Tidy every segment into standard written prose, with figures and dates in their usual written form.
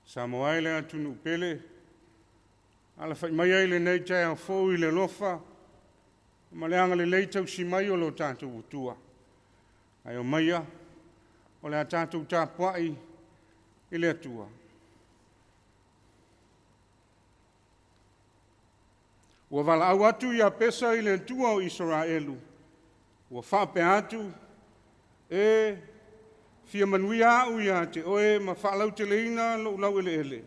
Samoa le atunu pele ala fai mai ai le nei Taeao fo i le lofa ma le anga le leitau si mai o lo tātou utua ai o maia o le tātou Tapuaiga i le atua ua valaau atu ia pesa i le atua o Israelu ua whaape atu fia manuia au ia te oe ma whaalau te leina lau ele ele.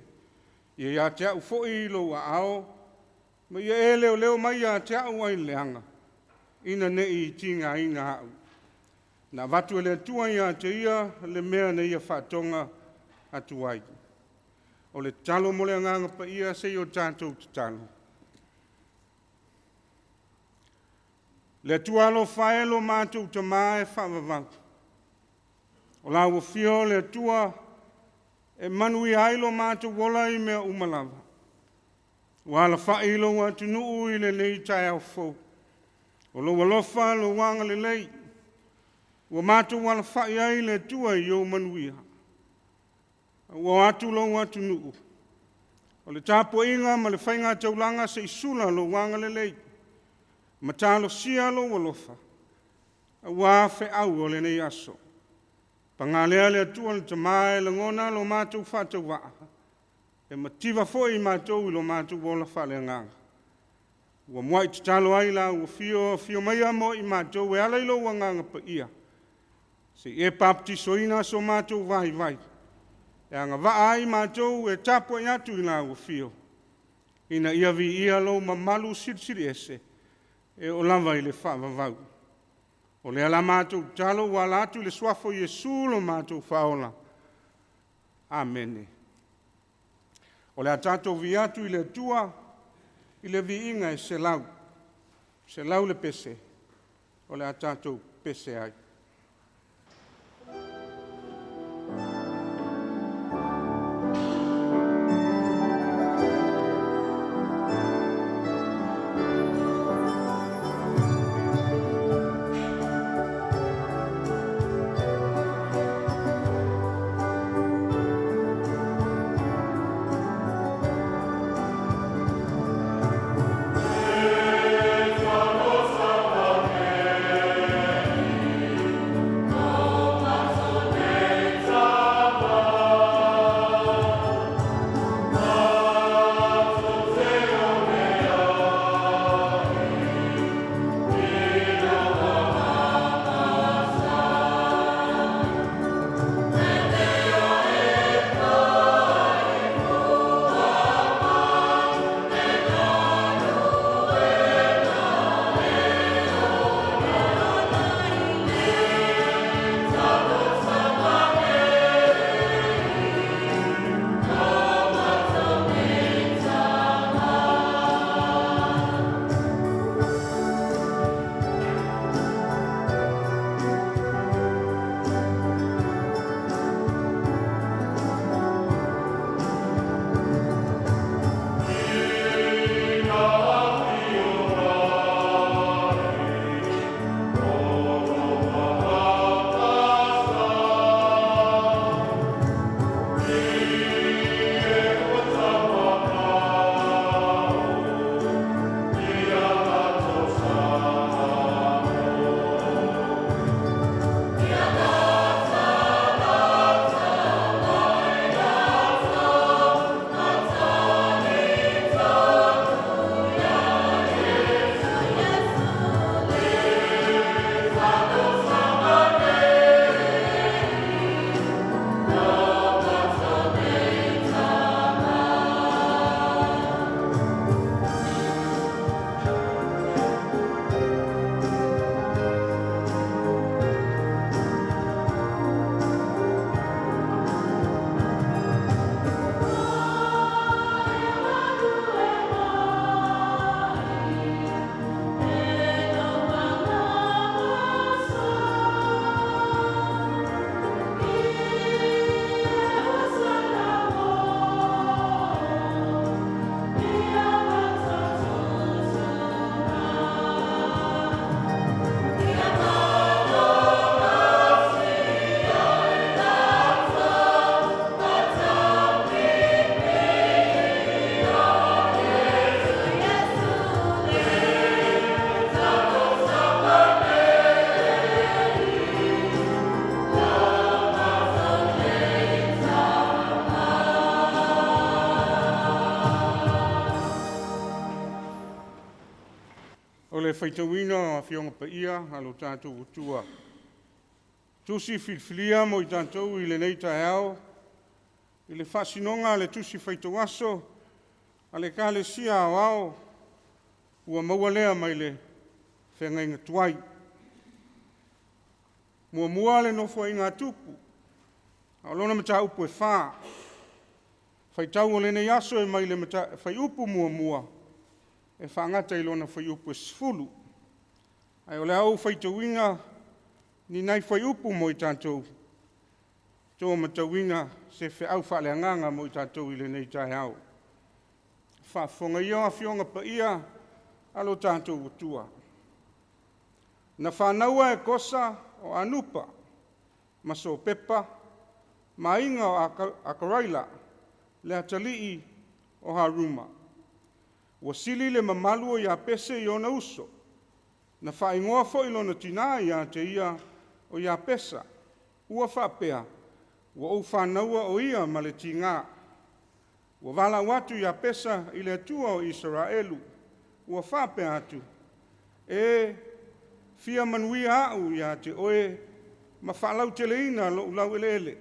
Ia te au fo'i lo a ao, ma ia e leo leo mai ia te au ai leanga. Ina ne i tinga inga au. Na watu ele atua ia te ia le mea na ia whaatonga atu ai. O le talo mo le anganga pa ia se o tātou te talo. Le atua lo whaelo mātou te mae whaavavau. O la ua fio le atua e manui ailo mātou wola i mea umalawa. Ua ala whailo wa tunuu i le nei Taeao fo. O lo walofa lo wanga le lei. Ua mātou wala whai ai le atua i o manuia. Ua atu lo wa tunuu. O le Tapuaiga ma le whainga taulanga se isula lo wanga le lei. Ma talo sia lo walofa. Ua fe au o le nei aso. Pangalea le atua le tamae le ngona lo mātou whātou waa. E mativa foi mātou i lo mātou wola whale nganga. Ua mwai te talo ai la ua fio mai amo i mātou e ala ilo wanganga pa ia. Se e papti soina so mātou vai. E anga waa ai mātou e tapo i atu i la ua fio. Ina ia vi ia lo mamalu siri ese. E o lava i le whaavavau. O le ala mātou talo wa latu le swafo Yesu lo mātou whaola. Amene. O le atatou vi atu i le tua, i le vi inga e se lau. Se lau le pese. O le atatou pese ai. whaitawina a whionga pa ia, alo tātou utua. Tusi filfilia mo I tātou I le nei Taeao, I le whasinonga le tusi whaitawaso, a le ka le sia awao, ua maua lea mai le whenga tuai. Mua le nofo I ngā tupu, a lona mata upu e wha. Whaitau o le nei aso e mai le mata whai upu mua, e whaangata I lona whai upu e sfulu. Ai o le au whaitawinga, ni nai whai upu mo I tātou. Tō matawinga se whiau whaaleanganga mo I tātou I le nei Taeao. Whaafonga ia a whionga pa ia, alo tātou utua. Na whanaua e kosa o anupa, maso pepa, mainga o akaraila, le atalii o haruma. Ua sili le mamalu o ia pese I ona uso, na whaingoa fo I lona tina ia te ia o ia pesa, ua whapea, ua o whanaua o ia ma le tinga. Ua wala watu ia pesa I le atua o Israelu, ua whapea atu, e fia manuia au ia te oe, ma whalau te leina lo ulau ele.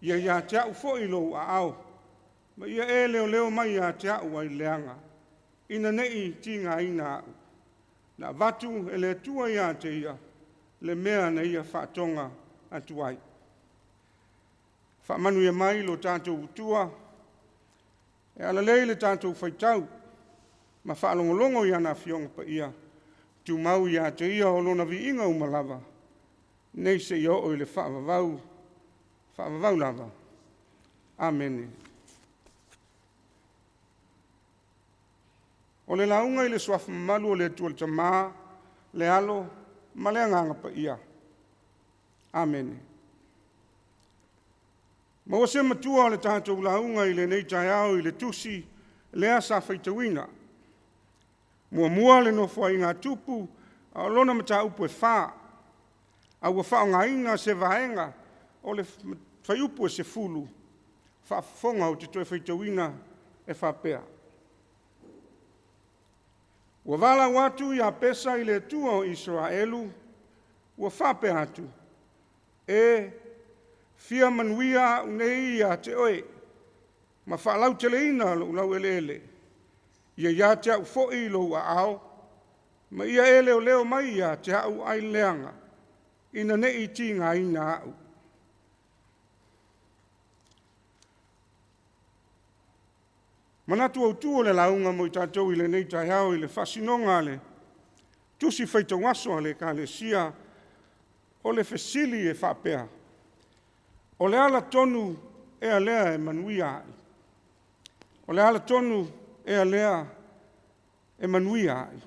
Ia te au fo I lo a au, ma ia leo mai ia te au ai leanga. Ina nei tinga ina au. Na watu ele atua ia te ia, le mea na ia whaatonga atuai. Whaamanu ia mai lo tātou utua, e ala lei le tātou whaitau, ma whaalongolongo ia na whionga pa ia, tu mau ia te ia o lona vi inga umalava, nei se ia o le whaavavau lava. Amen. O le launga I le swafa malu o le atua le tamaa, le alo, ma le anganga pa ia. Amen. Ma o se matua o le tātou launga I le nei Taeao I le tusi, le asa whaitawina. Mua le nofo I ngā tupu, a lona mata upu e wha, a ua wha o ngā inga se vaenga, o le whai upu e se fulu, wha fonga o te toi whaitawina e whapea. Ua wala watu ia pesa I le atua o Israelu, ua whapea atu, e fia manuia unei ia te oe, ma whaalau te leina lau ele. Ia te au fo'i lo a ao, ma ia o leo mai ia te au ai leanga, ina nei ti ngā ina au. Manatu au tuo le launga mo I tātou I le nei Taeao I le whasinonga le, tusi whaitawaso le ka le sia, o le fesili e whapea. O le ala tonu e alea e manuia ai. O le ala tonu e alea e manuia ai.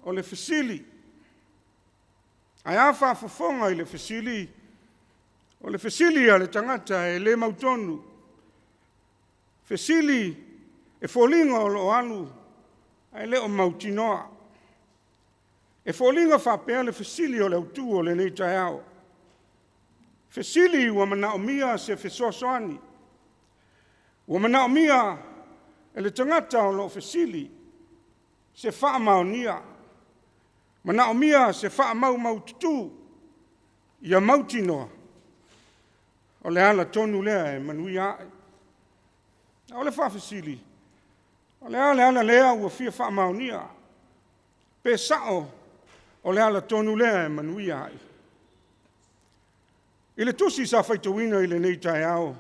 O le fesili. Ai a whaafafonga I le fesili. O le fesili a le tangata e le mautonu. Fesili e folinga o lo anu. Ai le o mautinoa. E folinga whapea le fesili o le autu o le nei Taeao. Fesili ua manaomia se fesoasoani. Ua manaomia e le tangata o lo fesili se whaamaonia. Manaomia se whaamau tutu ia mautinoa. O le ala tonu lea e manuia ai. O le whafesili. O le ala lea ua fia whaamaonia. Pe sao o le ala tonu lea e manuia ai. I le tusi sa whaitawina I le nei Taeao.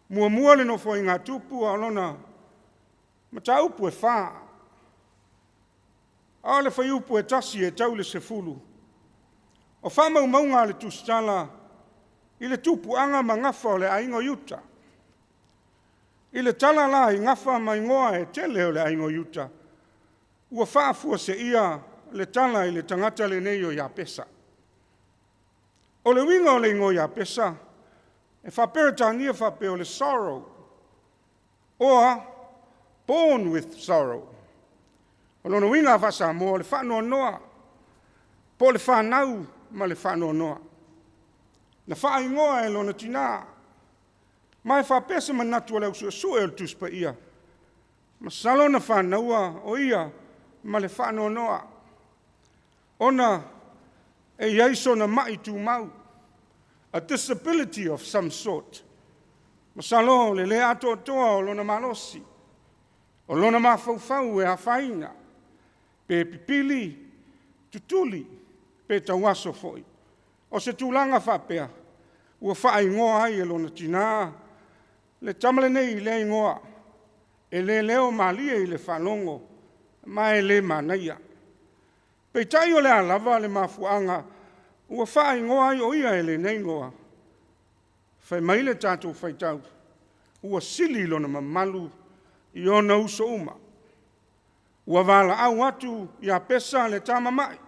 Mua le nofo I ngā tupu a lona. Ma ta upu e wha. A le whai upu e tasi e tau le sefulu. O wha maunga le tustala. I le tupu anga ma ngafa o le aingo yuta. I le tala la I ngafa ma ingoa e tele o le aingo yuta. Ua whaafua se ia le tala I le tangata le nei o ia pesa. O le winga o le ingo ia pesa, e whaperetania whape o le sorrow, or born with sorrow. O lona winga a Samoa, le whanua noa, po le whanau ma le whanua noa. Na wha ingoa e lona tina, mai whapesa manatu o le usua sua e le tuspa ia. Ma salo na whanaua o ia, ma le whanonoa. Ona e iaiso na mai tu mau. A disability of some sort. Masalo le le ato toa o lona malosi. O lona mafau e hawhainga. Pe pipili, tutuli, pe tawaso foi. O se tūlanga whapea. Ua whaai ngoa ai e lona tina. Le tamale nei le ngoa. E le leo malia i le whanongo. Ma e le manaia. Pe tai o le alava le mafuanga. Ua whaai ngoa ai o ia e le nei ngoa. Whai mai le tātou whai tau. Ua sili lona mamalu i ona uso uma. Ua wala au atu i a pesa le tama mai.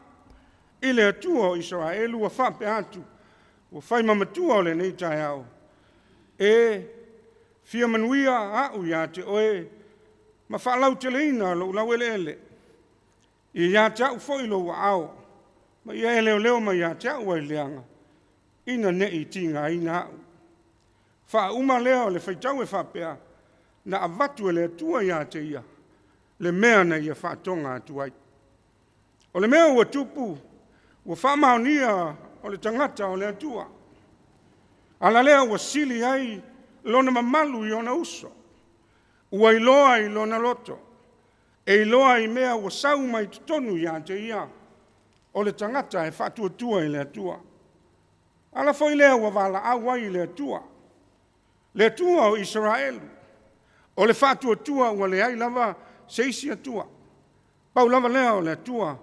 I le atua o Israelu ua whape atu. Ua whai mamatua o le nei Taeao. E fia manuia au ia te oe. Ma whaalau te leina lo lau ele ele. I ia te au whoilo ua ao. Ma ia e leo leo ma ia te au ai leanga. Ina nei tinga ina au. Wha uma leo le whaitau e whapea. Na avatu e le atua ia te ia. Le mea na ia whaatonga atu ai. O le mea ua tupu. Ua whaamaunia o le tangata o le atua. Ala lea ua sili ai lona mamalu i ona uso. Ua iloa i lona loto. E iloa i mea ua sau mai tutonu ia te ia. O le tangata e whaatuatua i le atua. Ala foi lea ua wala au ai i le atua. Le atua o Israelu. O le whaatuatua ua le ai lava seisi atua. Pau lava lea o le atua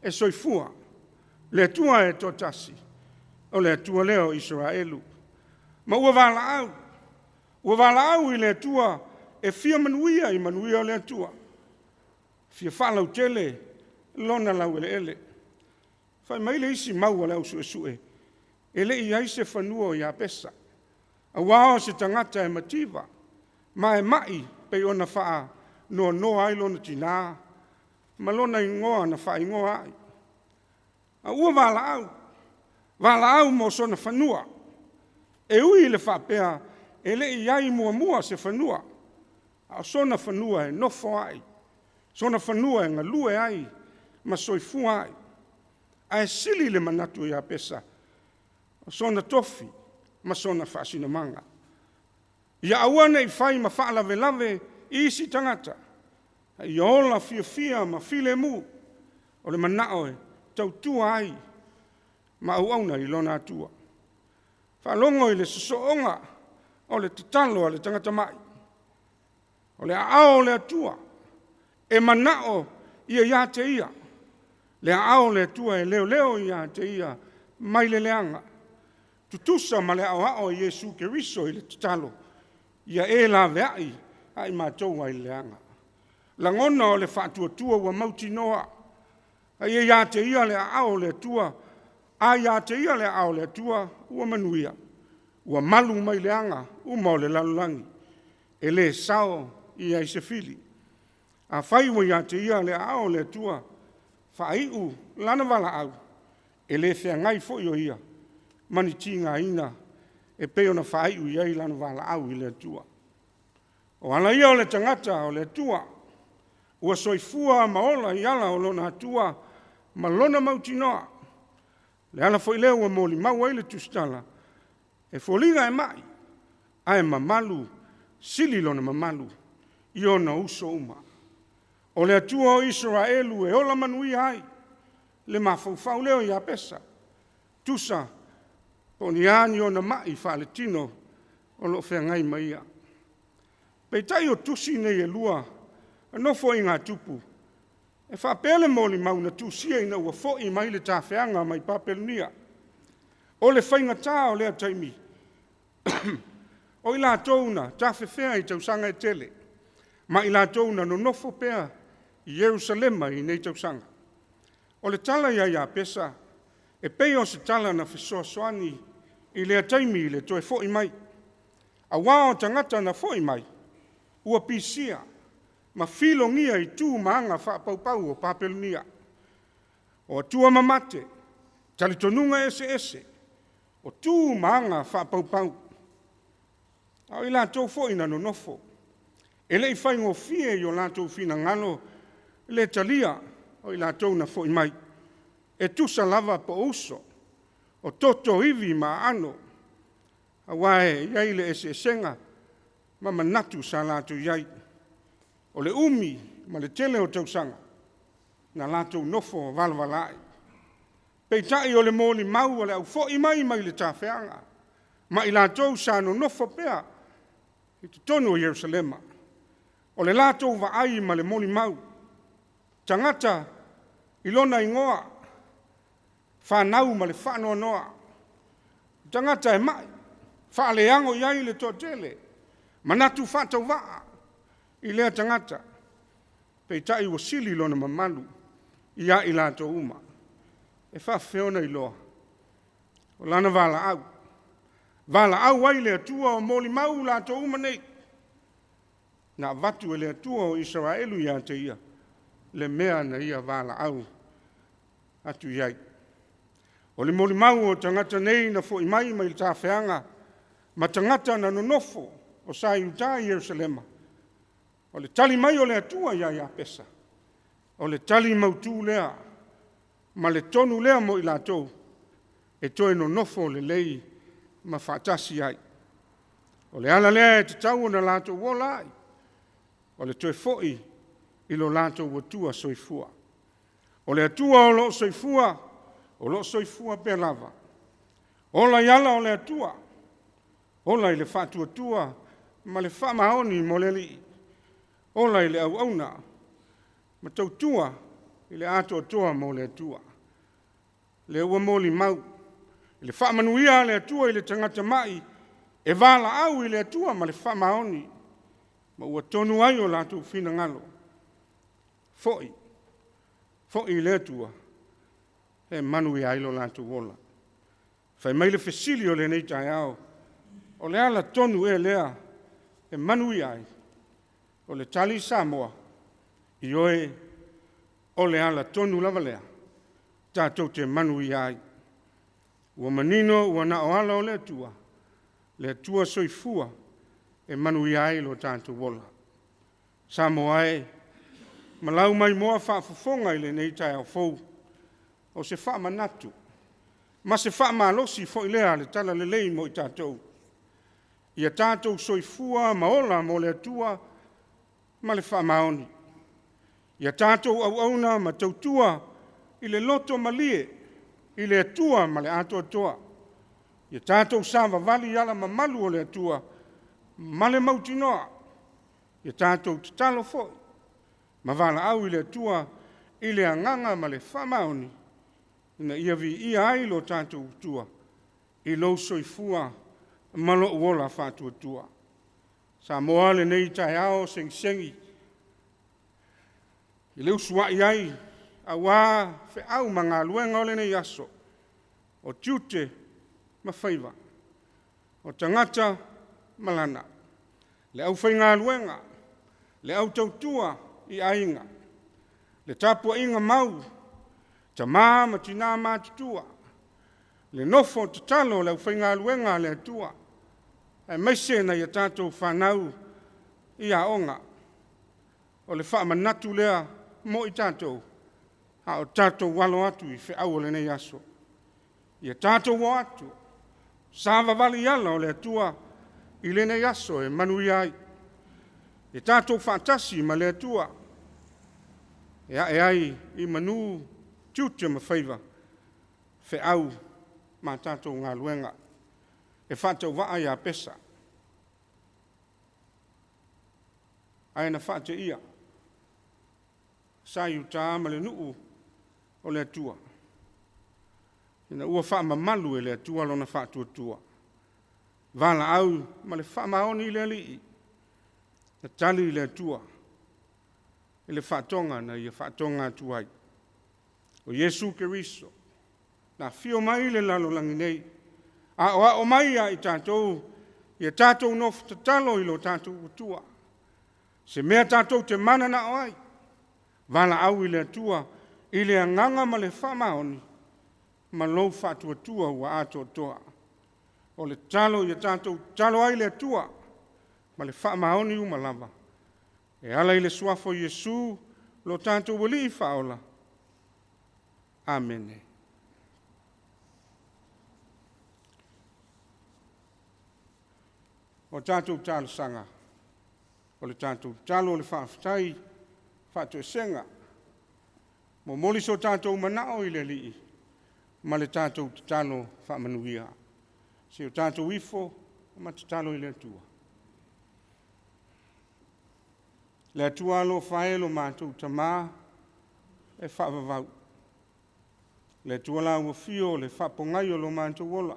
e soifua. Le atua e totasi. O le atua lea o Israelu. Ma ua wala au. Ua wala au i le atua e fia manuia i manuia o le atua. Fia whalau tele lona lau ele ele. Whai mai le isi maua lau sue sue. E le i aise whanua o ia pesa. A wao se tangata e mativa. Ma e mai pe ona whaa no no ai lona tina. Ma lona ingoa na wha ingoa ai. A ua wala au. Wala au mo sona whanua. E ui le whapea e le i ai mua mua se whanua. A sona whanua e nofo ai. Sona whanua e ngalue ai. Ma soifua ai. A e sili le manatu ia pesa. A sona tofi. Ma sona whaasina manga. Ia awana i whai ma whaalave lave i isi tangata. I ola fia fia ma file mu. O le manaoe tautua ai. Ma au auna i lona atua. Whalongo i le susoonga o le tatalo a le tangata mai. O le ao le atua. E manao ia ia te ia. Le ao le atua e leo leo ia te ia. Mai le leanga. Tutusa ma le ao ao Yesu Keriso i le tatalo. Ia e la veai ai mātou ai leanga. La ngona o le whātua ua mauti noa. Ai e ia te ia le ao le atua. A ia te ia le ao le atua ua manuia. Ua malu mai leanga uma o le lalulangi. E le sao i ai se fili. A whai ua ia te ia le ao le atua. Whaiu lana wala au. E le whea ngai fo o ia. Mani tinga ina. E peo na whaiu iai lana wala au i le atua. O ala ia o le tangata o le atua. Ua soifua maola i ala o lona atua. Ma lona mautinoa. Le ala foi leo ua moli maua i le tustala. E folinga e mai. Ae mamalu. Sili lona mamalu. I ona uso uma. O le atua o Israelu e ola manui ai. Le mafaufau leo i apesa. Tusa. Poni ani ona mai whaale tino o lo whea ngai maia. Pei tai o tusi nei e lua, no fo i ngā tupu. E whapele moli mauna tusia ina ua fo i mai le tāwheanga mai papelunia. O le whainga tā o lea taimi. O i la touna, tāwhewhea i tausanga e tele. Ma i la touna no nofo pea i Jerusalema i nei tausanga. O le tala ia ia pesa, e pei o se tala na whesoa soani i lea taimi i le toe fo i mai. A wao tangata na fo i mai. Ua pisia, ma filongia i tū maanga whapaupau o papelunia. O tua mamate, talitonunga ese ese, o tū maanga whapaupau. Au i la tau fo ina no nofo. E lei whai ngō fie i o la tau fina ngano, le talia o i lātou na fo i mai. E tusa lava po uso o toto iwi ma ano. A wae iai le ese senga ma manatu sa lātou iai. O le umi ma le tele o tausanga na lātou nofo valvalai. Peitai o le mōli mau o le au fo i mai mai le tāwheanga. Ma i lātou sa no nofo pea i te tonu o Yerusalema. O le lātou wa ai ma le mōli mau. Tangata ilona ingoa. Whanau ma le whanoa noa. Tangata e mai. Whaaleango iai le tōtele. Manatu whatau waa. I lea tangata. Peitai o sili lona mamalu. Ia i lātou uma. E whawheona i loa. O lana wala au. Wala au ai le atua o mōli mau lātou uma nei. Na watu e le atua o Israelu ia te ia. Le mea na ia wala au. Atu iai. O le mōli mau o tangata nei na fo i mai mai tā wheanga. Ma tangata na nonofo o sa iuta i Yerusalema. O le tali mai o le atua ia ia pesa. O le tali mautu lea. Ma le tonu lea mo i lātou. E toe nonofo le lei ma whaatasi ai. O le ala lea e te tau na lātou wolai. O le toe foi i lo lātou watua soifua. O le atua o lo soifua. O lo soifua pe lava. O la yala o le atua. O la i le whatuatua. Ma le whamaoni mo le li. O la i le au auna. Ma tautua i le ato atoa mo le atua. Le ua moli mau. I le whamanuia le atua i le tangata mai. E wala au i le atua ma le whamaoni. Ma ua tonu ai o lātou whina ngalo. Foi. Foi i le atua. E manu i ailo lātou wola. Whai mai le fesili o le nei Taeao. O le ala tonu e lea. E manu i ai. O le tali Samoa. I oe o le ala tonu lava lea. Tātou te manu i ai. Ua manino ua na o ala o le atua. Le atua soifua. E manu i ai lo tātou wola. Samoa e. Malau mai moa whaafafonga i le nei Taeao fou. O se wha manatu. Ma se wha malosi fo i lea le tala le lei mo i tātou. Ia tātou soifua maola mo le atua ma le wha maoni. Ia tātou au auna ma tautua i le loto malie i le atua ma le ato atoa. Ia tātou sāwa vali ala ma malu o le atua ma le mautinoa. Ia tātou tatalo foi. Ma vala au i le atua i le anganga ma le wha maoni. Ina ia vi ia ai lo tātou tua. I lo soifua ma lo uola whātua tua. Samoa le nei Taeao sengi. I leu suai ai. A wā whe au ma ngā luenga o le nei aso. O tiute ma whaiva. O tangata malana. Le au whai ngā luenga. Le au tautua i ainga. Le Tapuaiga mau. Ta mā ma tina mā tutua. Le nofo te talo le au whai ngā luenga le atua. E meise na ia tātou whanau i a onga. O le wha manatu lea mo i tātou. A o tātou walo atu i whi au le nei aso. Ia tātou o atu. Sāwa wali ala o le atua i le nei aso e manu i ai. Ia tātou whaatasi ma le atua. E ai i manu tiutia ma whaiva. Whi au ma tātou ngā luenga. E whātau waa ia pesa. Aina whāte ia. Saiu tā ma le nuu o le atua. Ina ua wha mamalu e le atua lona whātua tua. Vala au ma le wha maoni le alii. Na tali le atua. E le whātonga na ia whātonga atuai. O Yesu Keriso. Na whio mai le lalo langi nei. A o mai a i tātou. Ia tātou nof tatalo i lo tātou utua. Se mea tātou te mana na oai. Vala au i le atua. I le anganga ma le whamaoni. Ma lou whātua tua ua ato toa. O le talo i tātou talo ai le atua. Ma le whamaoni umalawa. E ala i le suafo Yesu lo tātou wali I whaola. Amen. O tātou tālu sanga, o le tātou tālu o le whaaftai, whātou senga, mo moli so tātou manao I le li'i, ma le tātou tālu whaamanuia. Se o tātou ifo, ma te tālu I le atua. Le atua alo whaelo mātou tamā, e whaavavau. Le atua la ua fio le whapongai o lo mātou wola.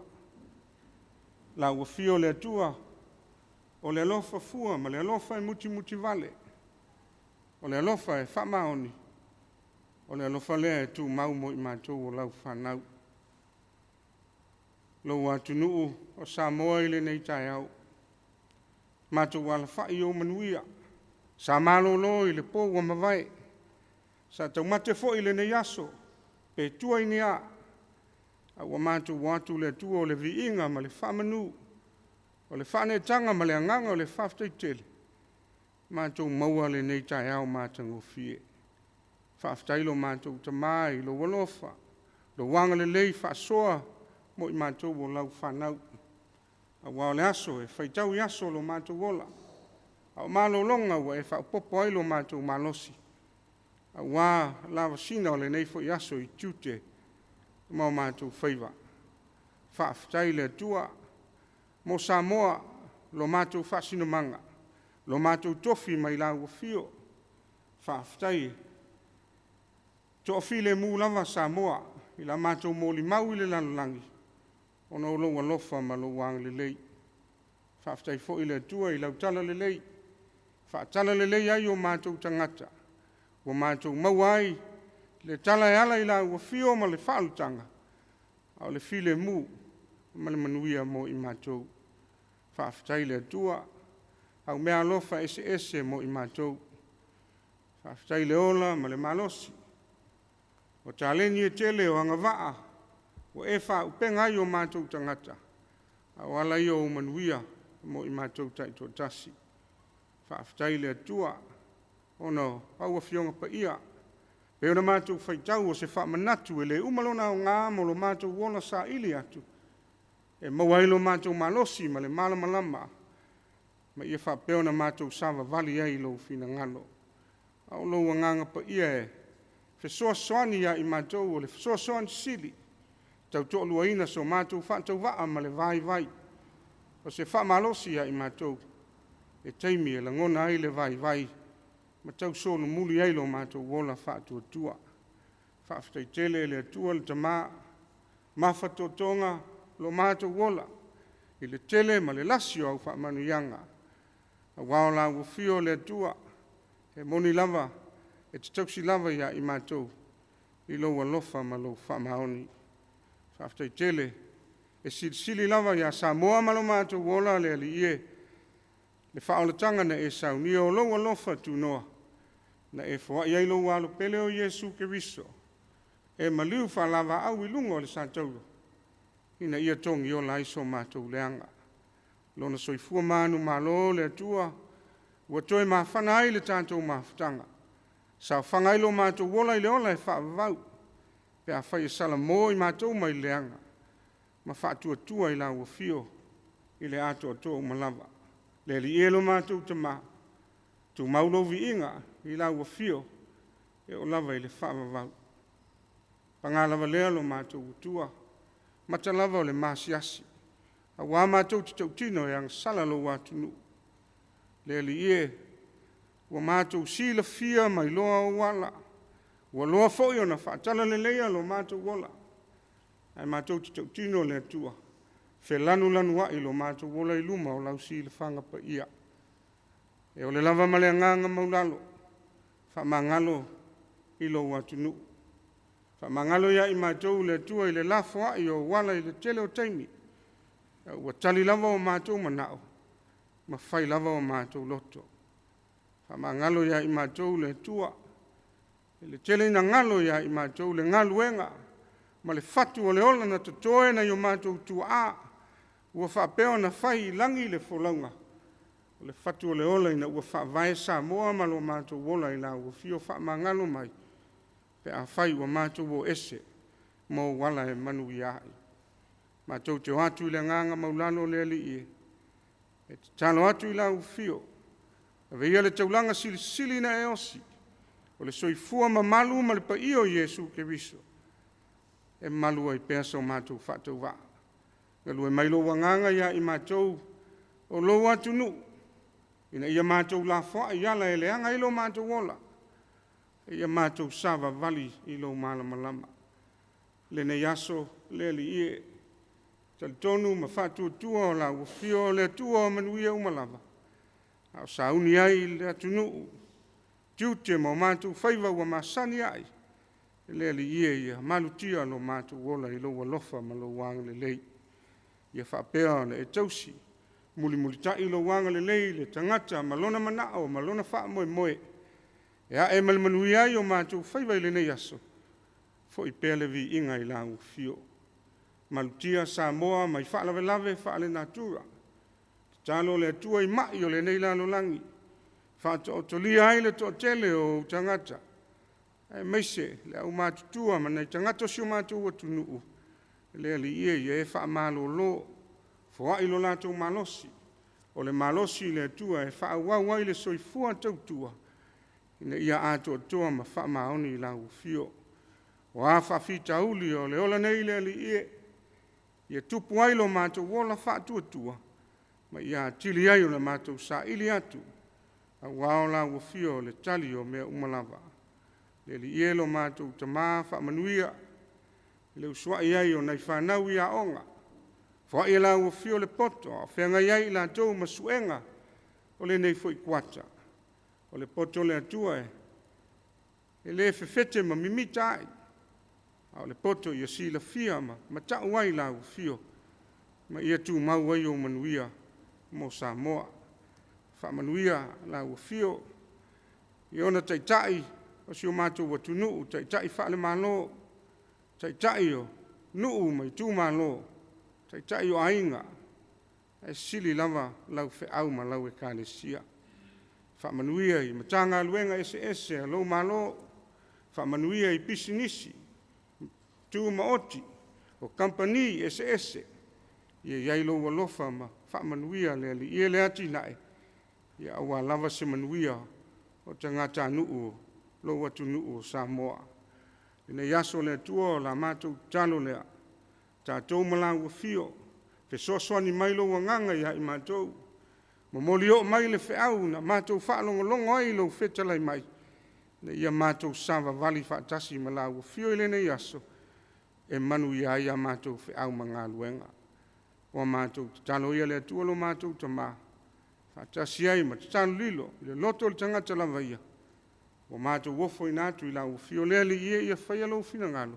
La ua fio le atua, o le alofa fua, ma le alofa e muti vale. O le alofa e whamaoni. O le alofa lea e tū mau mo I mātou o lau whanau. Lo atu nuu o Samoa I le nei Taeao. Mātou wala whai o manuia. Sa malo lo I le pō wa mawai. Sa tau mate fo I le nei aso. Pe tua I nia. A wa mātou watu le tua o le viinga ma le whamanu. O le whane tanga ma le anganga o le whaftai tele. Mātou maua le nei Taeao mātango fie. Whaftai lo mātou tamai, lo walofa. Lo wanga le lei whasoa mo I mātou o lau whanau. A wao le aso e whaitau I aso lo mātou wola. A malo longa wa e whapopo ai lo mātou malosi. A wā lava sina o le nei fo I aso I tute mo mātou whaiva. Whaftai le tua. Mo Samoa, lo mātou whasino manga, lo mātou tofi mai lau fio, whaaftai. Tofi le mūlawa Samoa, I la mātou mōli mau I le lanolangi, ono lo walofa ma lo wang le lei. Whaaftai fo I le tua I lau tala le lei, whaatala le lei ai o mātou tangata, o mātou mauai, le tala e ala I lau fio ma le whaalutanga, au le file mū, ma le manuia mo I mātou. Whaaftai le tua, au mea alofa ese mo I mātou. Whaaftai le ola ma le malosi. O tāleni e tele o anga waa, o e whaupenga I o mātou tangata. Au ala I o manuia mo I mātou taito tasi. Whaaftai le tua, ono au a fionga pa ia. Peo na mātou whaitau o se whaamanatu e le umalona o ngā mo lo mātou wola sa ili atu. E mawailo mātou malosi ma le malamalama. Ma ia whapeo na mātou sawa vali ai lo fina ngalo. Au lo nganga pa ia e. Fesoa soani ia I mātou o le fesoa soani sili. Tau to lua ina so mātou whātou waa ma le vai. O se wha malosi ia I mātou. E teimi e langona ai le vai. Ma tau sonu muli ai lo mātou wola whātua tua. Whaafitai tele le atua le tamā. Mawhatotonga. Lo mātou wola, I le tele ma le lasio au whaamanu ianga. A wao la wafio le atua, e moni lava, e te tausi lava ia I mātou, I lo walofa ma lo whaamaoni. Whaaftai tele, e sili lava ia Samoa ma lo mātou wola le ali ie, le whaolatanga na e sauni o lo walofa tu noa, na e fwa iai lo walo pele o Yesu Keriso, e maliu whalava au I lungo le santauro. Ina ia tongi o la iso mātou leanga. Lona soifua manu malo le atua, ua toe mawhana ai le tātou mawhtanga. Sa whangai lo mātou wola I le ola e whaavavau, pe a whai e sala mō I mātou mai leanga, ma whaatua I la ua fio, I le ato ato malava. Le li e lo mātou tama, tu maulo vi inga I la ua fio, e o lava I le whaavavau. Pangalava lea lo mātou utua, matalava o le masiasi. A wā mātou te tautino e ang salalo watu nu. Le li e, wa mātou sila fia mai loa o wala. Wa loa foi o na whaatala le leia lo mātou wola. Ai mātou te tautino le atua. Fe lanu wa I lo mātou wola I luma o lau sila whanga pa ia. E o le lava male nganga maulalo. Whamangalo I lo watu nu. Whamangalo ia I mātou le atua I le lafo ai o wala I le tele o taimi. Ua tali lava o mātou manao. Ma whai lava o mātou loto. Whamangalo ia I mātou le atua. Le tele ina ngalo ia I mātou le ngaluenga. Ma le fatu o le ola na tatoe na I o mātou tua. Ua whapeo na whai langi le wholaunga. O le fatu o le ola ina ua whaavae Samoa ma lo mātou wola i la ua fio whaamangalo mai. Pe a whai ua mātou o ese mo wala e manu i ai. Mātou te atu i le nganga maulano le ali i. E te talo atu i la ua fio. A veia le taulanga sili na e osi. O le soifua ma malu ma le pa io Yesu ke riso. E malu ai pesa o mātou whatou wa. Galu e mailo wanganga ia i mātou o lo atu nu. Ina ia mātou la fwa i ala e leanga ilo mātou wola. E ia mātou SAVAI'I i lo malama lama. Le ne yaso le li ie. Tal tonu ma fatu tua o la ufio le tua o manuia umalava. Au sauni ai le atunu. Tiute mo mātou whaiva ua masani ai. Le li ie ia malutia lo mātou wola i lo walofa ma lo wanga le lei. Ia whapea le e tausi. Muli tai lo wanga le lei le tangata malona manao malona wha moe moe. E a e malmanui ai o mātou whaiva i le nei aso. Fo i pēle vi inga i la ufio. Malutia Samoa mai wha lave le natura. Talo le atua i mai o le nei lalo langi. Wha o tolia ai le to tele o tangata. E meise le au mātutua ma nei tangata si o mātou atu nuu. Le ali ie e wha malo lo. Fua ilo lato malosi. O le malosi le atua e wha wau ai le soifua tautua. Ina ia ato atua ma wha maoni i la ufio. O a wha fita uli o le ola nei le ali ie. Ia tupu ai lo mātou wola wha tua. Ma ia tili ai o le mātou sa ili atu. A wao la ufio le tali o mea umalava. Le li ie lo mātou tamā wha manuia. Le usua iai o nei whanau ia onga. Fwa ia la ufio le poto. A whenga iai la tau masuenga. O le nei fwoi kuata. O le poto le atua e. E le fefete ma mimita ai. A le poto ia si la fia ma tau ai la ufio. Ma ia tu mau ai o manuia mo Samoa. Wha manuia la ufio. I ona taitai o si o mātou watu nuu. Taitai wha le malo. Taitai o nuu mai tu malo. Taitai o ainga. E sili lava lau fe au ma lau e kālesia. Wha manuia i matanga luenga ese a lo malo. Wha manuia i pisinisi. Tu maoti o company ese. Ia yailo walofa ma wha manuia le ali. Ia le ati nae. Ia awa lava se manuia o tangata nuu. Lo watu nuu o Samoa. Ina yaso le tua o la mātou talo lea. Tātou malangu fio. Fe soaswani mailo wanganga ia i mātou. Mamoli o mai le feau na mātou whaalongolongo ai lo fetalai mai. Na ia mātou SAVAI'I whaatasi malangu fio i le nei yaso. E manu ia ia mātou feau mga luenga. O mātou talo ia le tua lo mātou tamā. Whaatasi ai ma talo lilo. Le loto le tangata lava ia. O mātou wofo i nātu i la ufio lea li ia whaia lo fina ngalo.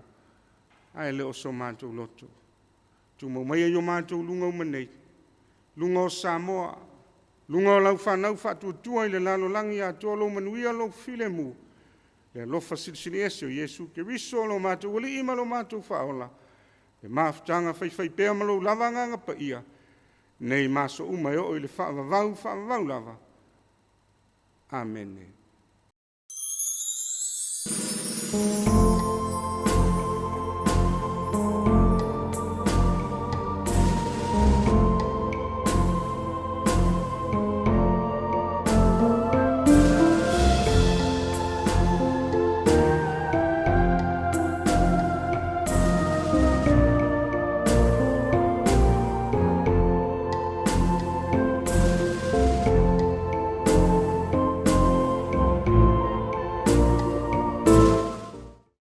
Ai le oso mātou loto. Tu mau mai o mātou lunga umanei. Lunga o Samoa. Lunga o lau whanau whatu tua i le lalo langi a toa lo manuia lo file mu. Le lofa silisili ese o Yesu ke riso lo mātou wali ima lo mātou whaola. E maafutanga whai pēa malo lavanganga pa ia. Nei maso umai o i le whaavavau lava. Amen.